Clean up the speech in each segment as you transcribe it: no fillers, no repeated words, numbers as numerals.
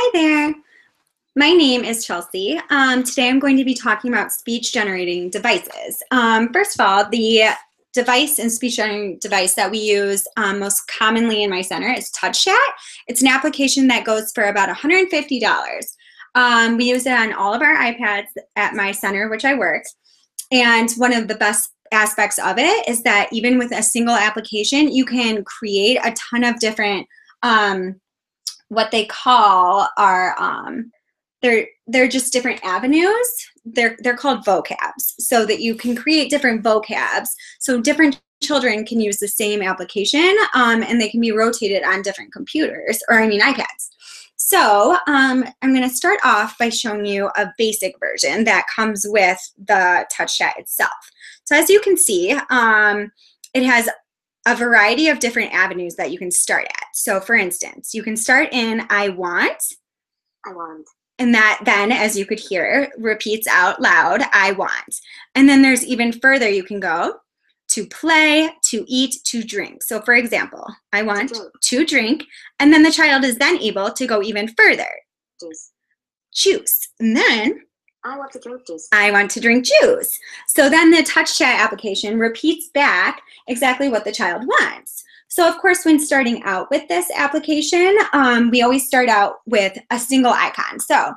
Hi there. My name is Chelsea. Today I'm going to be talking about speech generating devices. First of all, the device and speech generating device that we use most commonly in my center is TouchChat. It's an application that goes for about $150. We use it on all of our iPads at my center, which I work. And one of the best aspects of it is that even with a single application, you can create a ton of different what they call are they're just different avenues. They're called vocabs, so that you can create different vocabs. So different children can use the same application, and they can be rotated on different computers, or iPads. So I'm going to start off by showing you a basic version that comes with the TouchChat itself. So as you can see, it has a variety of different avenues that you can start at. So for instance, you can start in I want. And that then, as you could hear, repeats out loud, I want. And then there's even further you can go: to play, to eat, to drink. So for example, I want to drink, and then the child is then able to go even further. Juice. And then I want to drink juice. I want to drink juice. So then the TouchChat application repeats back exactly what the child wants. So of course, when starting out with this application, we always start out with a single icon. So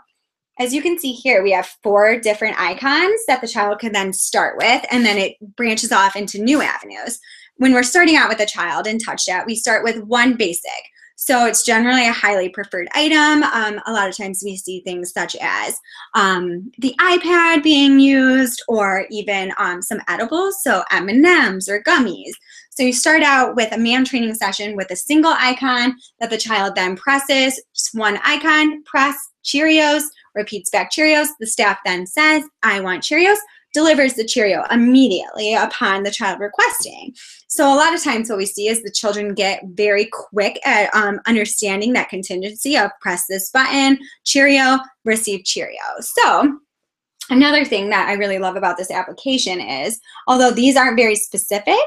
as you can see here, we have 4 different icons that the child can then start with, and then it branches off into new avenues. When we're starting out with a child in TouchChat, we start with one basic. So it's generally a highly preferred item. A lot of times we see things such as the iPad being used, or even some edibles, so M&Ms or gummies. So you start out with a man training session with a single icon that the child then presses, just one icon, press Cheerios, repeats back Cheerios. The staff then says, I want Cheerios, delivers the Cheerio immediately upon the child requesting. So a lot of times what we see is the children get very quick at understanding that contingency of press this button, Cheerio, receive Cheerio. So another thing that I really love about this application is, although these aren't very specific,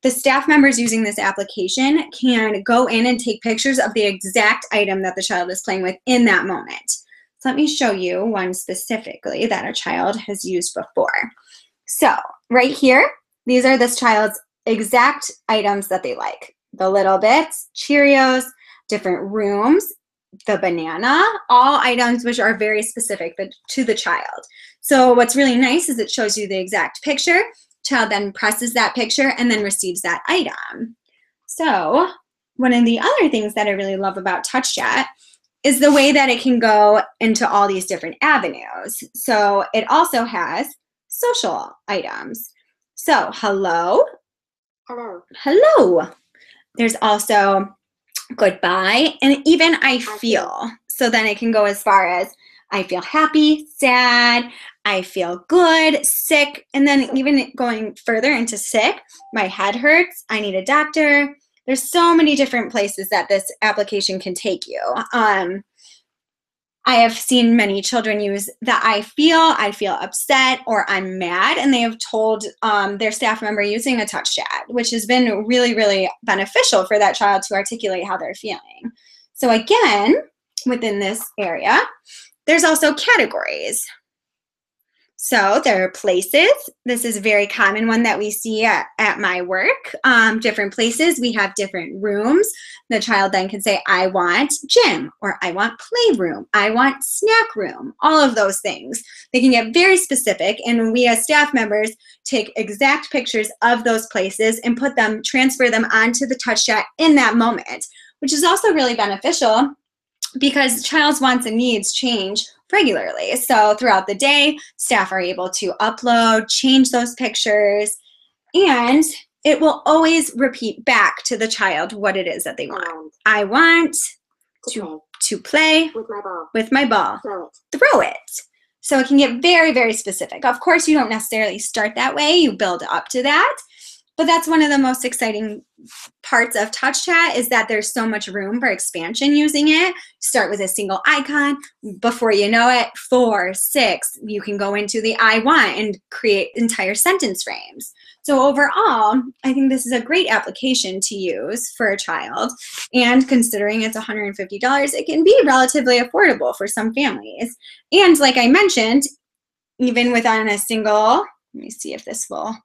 the staff members using this application can go in and take pictures of the exact item that the child is playing with in that moment. So let me show you one specifically that a child has used before. So right here, these are this child's exact items that they like. The little bits, Cheerios, different rooms, the banana, all items which are very specific to the child. So what's really nice is it shows you the exact picture. Child then presses that picture and then receives that item. So one of the other things that I really love about TouchChat is the way that it can go into all these different avenues. So it also has social items. So hello. Hello. Hello. There's also goodbye, and even I feel. So then it can go as far as I feel happy, sad, I feel good, sick, and then even going further into sick, my head hurts, I need a doctor. There's so many different places that this application can take you. I have seen many children use the I feel upset, or I'm mad, and they have told their staff member using a TouchChat, which has been really, really beneficial for that child to articulate how they're feeling. So again, within this area, there's also categories. So there are places. This is a very common one that we see at my work. Different places, we have different rooms. The child then can say, I want gym, or I want playroom, I want snack room, all of those things. They can get very specific, and we as staff members take exact pictures of those places and transfer them onto the TouchChat in that moment, which is also really beneficial because the child's wants and needs change regularly. So throughout the day, staff are able to upload, change those pictures, and it will always repeat back to the child what it is that they want. I want to play with my ball. Throw it. So it can get very, very specific. Of course, you don't necessarily start that way. You build up to that. But that's one of the most exciting parts of touch chat is that there's so much room for expansion using it. Start with a single icon. Before you know it, 4, 6, you can go into the I want and create entire sentence frames. So overall, I think this is a great application to use for a child. And considering it's $150, it can be relatively affordable for some families. And like I mentioned, even within a single, let me see if this will,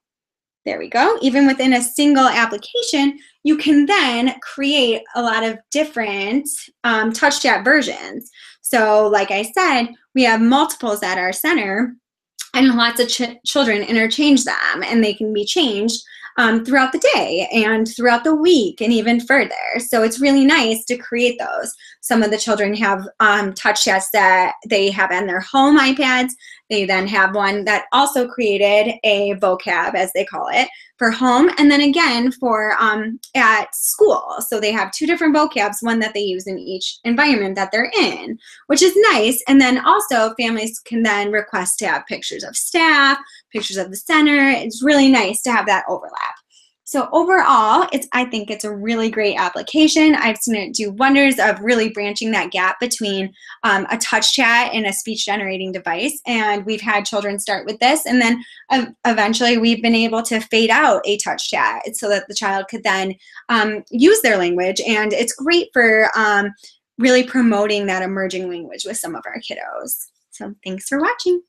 there we go. Even within a single application, you can then create a lot of different touch chat versions. So like I said, we have multiples at our center, and lots of children interchange them, and they can be changed throughout the day and throughout the week and even further. So it's really nice to create those. Some of the children have touch chats that they have on their home iPads. They then have one that also created a vocab, as they call it, for home, and then again for at school. So they have 2 different vocabs, one that they use in each environment that they're in, which is nice. And then also families can then request to have pictures of staff, pictures of the center. It's really nice to have that overlap. So overall, I think it's a really great application. I've seen it do wonders of really branching that gap between a touch chat and a speech generating device. And we've had children start with this, and then eventually we've been able to fade out a touch chat so that the child could then use their language. And it's great for really promoting that emerging language with some of our kiddos. So thanks for watching.